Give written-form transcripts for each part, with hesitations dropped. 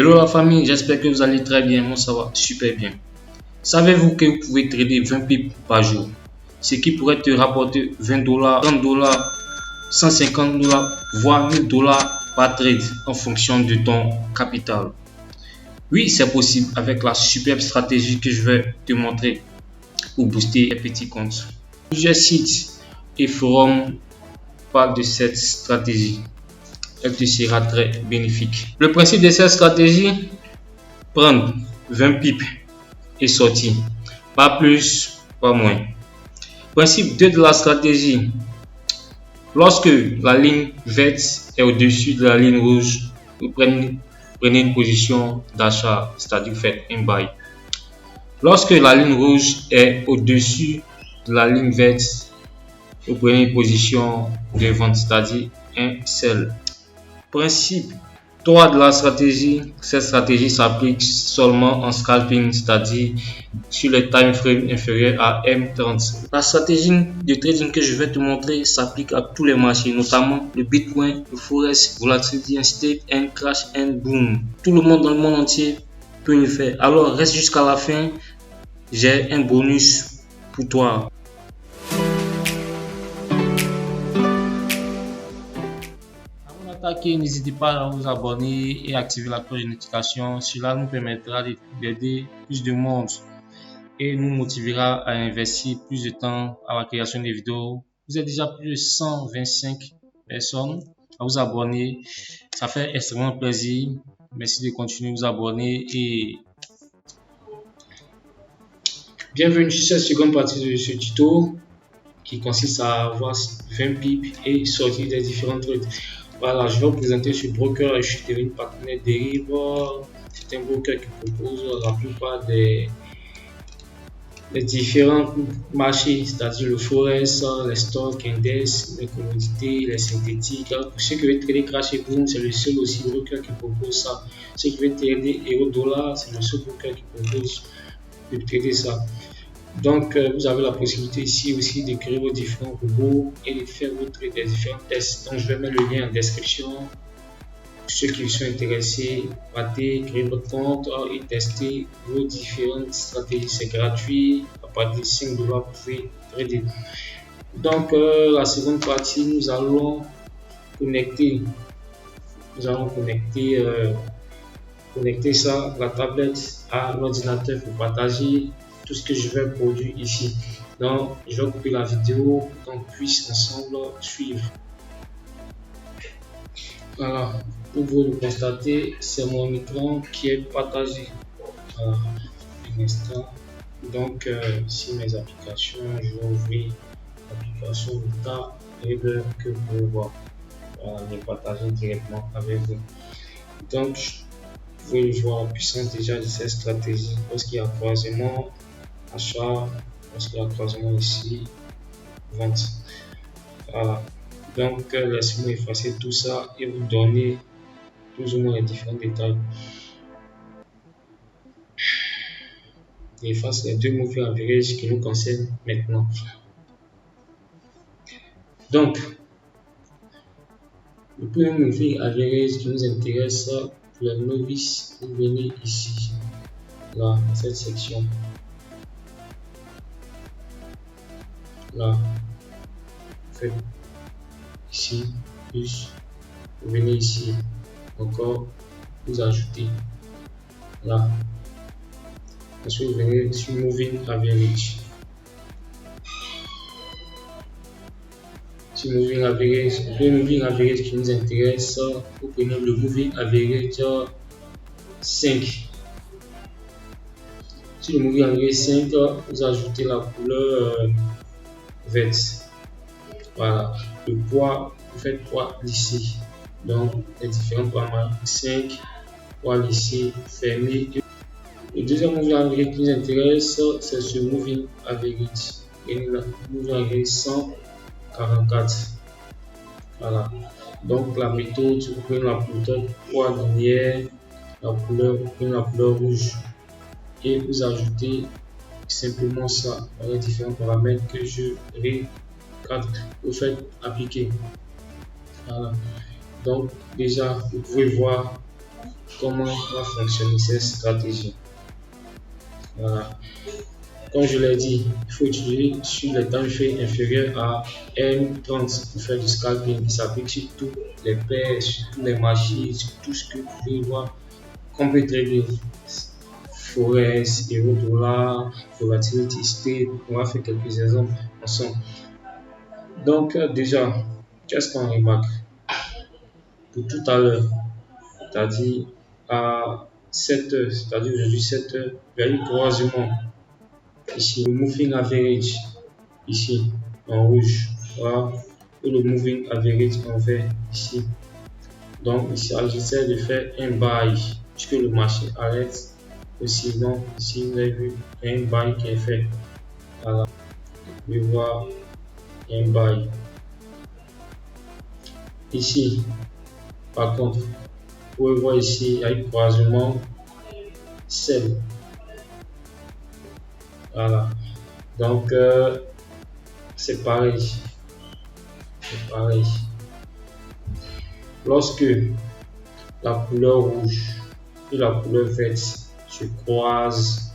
Hello la famille, j'espère que vous allez très bien. Moi ça va super bien. Savez-vous que vous pouvez trader 20 pips par jour, ce qui pourrait te rapporter 20 dollars, 30 dollars, 150 dollars, voire 1000 dollars par trade en fonction de ton capital. Oui, c'est possible avec la superbe stratégie que je vais te montrer pour booster les petits comptes. Plusieurs sites et forums parlent de cette stratégie. Elle te sera très bénéfique. Le principe de cette stratégie, prendre 20 pips et sortir. Pas plus, pas moins. Principe 2 de la stratégie. Lorsque la ligne verte est au-dessus de la ligne rouge, vous prenez une position d'achat, c'est-à-dire faites un buy. Lorsque la ligne rouge est au-dessus de la ligne verte, vous prenez une position de vente, c'est-à-dire un sell. Principe 3 de la stratégie, cette stratégie s'applique seulement en scalping, c'est-à-dire sur le time frame inférieur à M30. La stratégie de trading que je vais te montrer s'applique à tous les marchés, notamment le Bitcoin, le Forex, Volatility and Stake, and Crash and Boom. Tout le monde dans le monde entier peut le faire. Alors reste jusqu'à la fin, j'ai un bonus pour toi. N'hésitez pas à vous abonner et activer la cloche de notification. Cela nous permettra d'aider plus de monde et nous motivera à investir plus de temps à la création des vidéos. Vous êtes déjà plus de 125 personnes à vous abonner. Ça fait extrêmement plaisir. Merci de continuer à vous abonner et bienvenue sur cette seconde partie de ce tuto qui consiste à avoir 20 pips et sortir des différentes trades. Voilà, je vais vous présenter ce broker. Je suis devenu partenaire Deriv. C'est un broker qui propose la plupart des différents marchés, c'est-à-dire le Forex, les stocks, index, les commodités, les synthétiques. Pour ceux qui veulent trader Crash et Boom, c'est le seul aussi broker qui propose ça. Ceux qui veulent trader euro-dollar, c'est le seul broker qui propose de trader ça. Donc, vous avez la possibilité ici aussi de créer vos différents robots et de faire des différents tests. Donc, je vais mettre le lien en description. Pour ceux qui sont intéressés, partez, créez votre compte et testez vos différentes stratégies. C'est gratuit. À partir de 5 dollars, vous pouvez trader. Donc, la seconde partie, nous allons connecter ça, la tablette à l'ordinateur pour partager tout ce que je vais produire ici. Donc, je vais couper la vidéo pour qu'on puisse ensemble suivre. Voilà, pour vous le constater, c'est mon écran qui est partagé. Voilà, un instant. Donc, ici mes applications, je vais ouvrir l'application Data Reader que vous pouvez voir. Voilà, je vais partager directement avec vous. Donc, vous pouvez voir la puissance déjà de cette stratégie. Lorsqu'il y a croisement, achat, lorsqu'il y a croisement ici, vente. Voilà. Donc, laissez-moi effacer tout ça et vous donner plus ou moins les différents détails. J'efface les deux moving average qui nous concernent maintenant. Donc, le premier moving average qui nous intéresse pour les novices, vous venez ici, là, dans cette section. Là, faites ici, plus, vous venez ici, encore, vous ajoutez, là, ensuite vous venez sur Moving Average. Sur Moving Average, le Moving Average qui nous intéresse, vous prenez le Moving Average 5. Sur le Moving Average 5, vous ajoutez la couleur verte. Voilà, le poids, vous faites poids ici. Donc, les différents poids 5, poids ici, fermé. Le deuxième moving average qui nous intéresse, c'est ce moving average. Et le moving average 144. Voilà. Donc, la méthode, vous prenez la méthode poids linéaire, la couleur, vous prenez la couleur rouge. Et vous ajoutez simplement ça dans les différents paramètres que je recadre. Vous faites appliquer. Voilà. Donc déjà vous pouvez voir comment va fonctionner cette stratégie. Voilà. Comme je l'ai dit, il faut utiliser sur les temps faits inférieurs à M30 pour faire du scalping. Il s'applique sur tous les paires, sur tous les marchés, sur tout ce que vous pouvez voir qu'on peut trader. Forex, euro, dollar, volatility, state. On va faire quelques exemples ensemble. Donc, déjà, qu'est-ce qu'on remarque? Pour tout à l'heure, c'est-à-dire à 7 heures, c'est-à-dire aujourd'hui 7 heures, il y a eu croisement. Ici, le moving average, ici, en rouge, voilà, et le moving average en vert, ici. Donc, il s'agissait de faire un buy, puisque le marché arrête aussi. Donc, ici, vous avez vu un buy qui est fait. Voilà, vous pouvez voir un buy. Ici, par contre, vous pouvez voir ici, il y a eu croisement sell. Voilà. Donc, c'est pareil. C'est pareil. Lorsque la couleur rouge et la couleur verte se croisent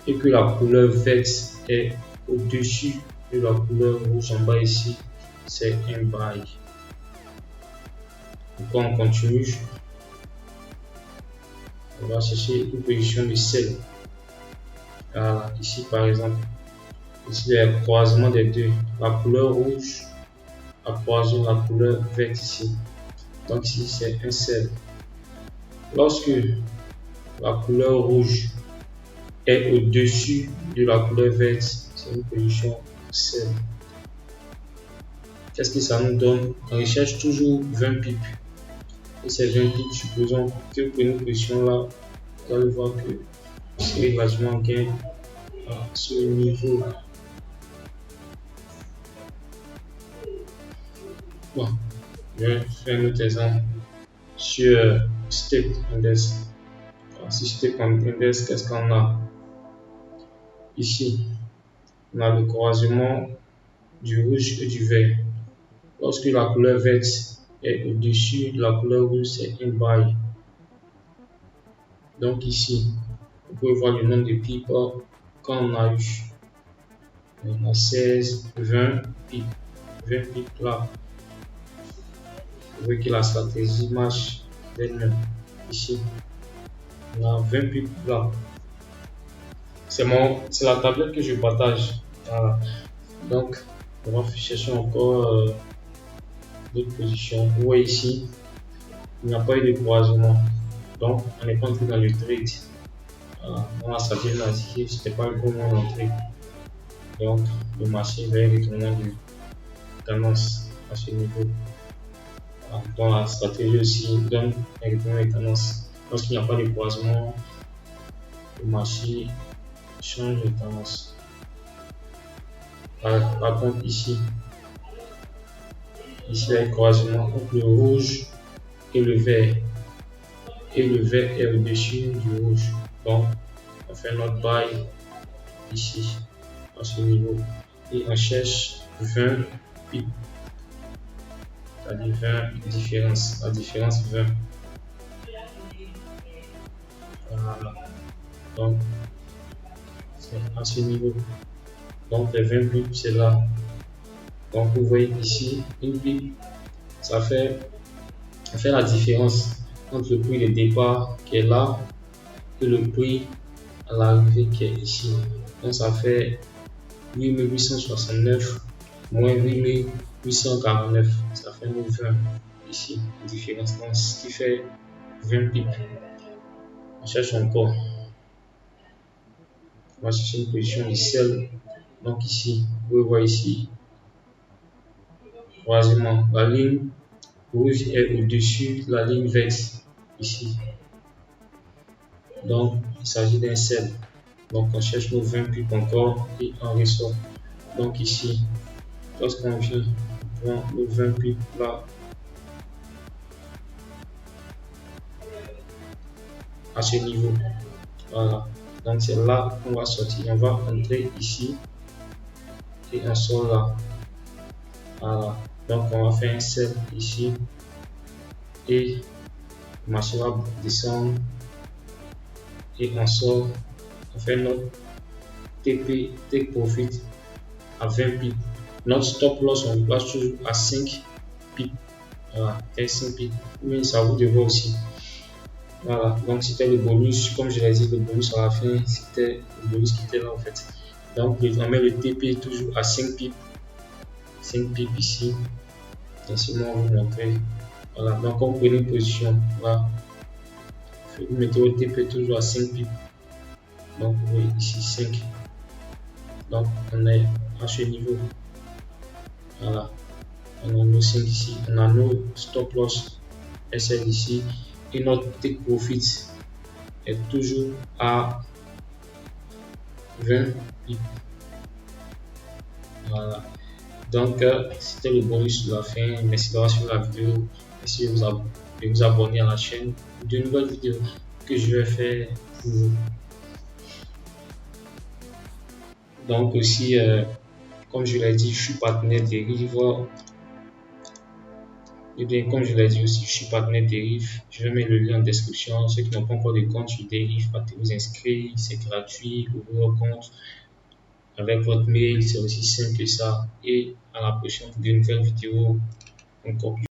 et que la couleur verte est au-dessus de la couleur rouge en bas ici, c'est un buy. Pourquoi on continue? On va chercher une position de sell. Voilà, ici par exemple, ici il y a le croisement des deux. La couleur rouge a croisé la couleur verte ici. Donc ici c'est un sell. Lorsque la couleur rouge est au-dessus de la couleur verte, c'est une position sell. Qu'est-ce que ça nous donne? On recherche toujours 20 pips. Et ces 20 pips, supposons que vous prenez une position là, vous allez voir que c'est largement gain à ce niveau. Bon, je vais faire un autre exemple sur Step Index. Si Step Index, qu'est-ce qu'on a? Ici, on a le croisement du rouge et du vert. Lorsque la couleur verte est au-dessus de la couleur rouge, c'est un buy. Donc ici, vous pouvez voir le nombre de pips qu'on a eu. On a 16, 20 pips. 20 pips là. Vous voyez que la stratégie marche d'elle-même. Ici, on a 20 pips là. C'est la tablette que je partage. Voilà. Donc, on va chercher encore d'autres positions. Vous voyez ici, il n'y a pas eu de croisement. Donc, on n'est pas entré dans le trade. Dans la stratégie native, ce n'était pas le bon moment d'entrée. Donc, le marché va y retourner de tendance à ce niveau. Dans la stratégie aussi, donne un retournement de tendance. Lorsqu'il n'y a pas de croisement, le marché change de tendance. Par contre, ici, il y a un croisement entre le rouge et le vert. Et le vert est au-dessus du rouge. Donc, on fait notre buy ici, à ce niveau. Et on cherche 20 pips. C'est-à-dire 20 différences. La différence 20. Voilà. Donc, c'est à ce niveau. Donc, les 20 pips, c'est là. Donc, vous voyez ici, une pip, ça fait la différence entre le prix de départ qui est là et le prix à l'arrivée qui est ici. Donc, ça fait 8869 moins 8849. Ça fait 20 ici, la différence. Donc, ce qui fait 20 pips. On cherche encore. On va chercher une position de sell. Donc, ici, vous pouvez voir ici, croisement, la ligne rouge est au-dessus de la ligne verte ici. Donc, il s'agit d'un sell. Donc, on cherche nos 20 pips encore et on ressort. Donc, ici, lorsqu'on vient, on prend nos 20 pips là à ce niveau. Voilà. Donc, c'est là qu'on va sortir. On va entrer ici et on sort là. Voilà. Donc, on va faire un sell ici et Le marché va descendre et on sort, on fait notre TP, take profit à 20 pips. Notre stop loss, on le place toujours à 5 pips. Voilà, 5 pips. Oui, ça vous devez aussi. Voilà, donc c'était le bonus. Comme je l'ai dit, le bonus à la fin, c'était le bonus qui était là en fait. Donc on met le TP toujours à 5 pips. 5 pips ici. Ainsi, on va vous montrer. Voilà, donc on prenait une position. Voilà. Vous mettez le TP toujours à 5 pips. Donc vous voyez ici 5. Donc on est à ce niveau. Voilà. On a nos 5 ici. On a nos stop loss SL ici. Et notre take profit est toujours à 20 pips. Voilà. Donc, c'était le bonus de la fin. Merci d'avoir suivi la vidéo. Merci de vous abonner à la chaîne. De nouvelles vidéos que je vais faire pour vous. Donc aussi, comme je l'ai dit, je suis partenaire Derive. Et bien, comme je l'ai dit aussi, je suis partenaire Derive. Je vais mettre le lien en description. Ceux qui n'ont pas encore de compte sur Derive, partez vous inscrire. C'est gratuit. Ouvrez votre compte avec votre mail. C'est aussi simple que ça. Et à la prochaine pour de nouvelles vidéos encore plus.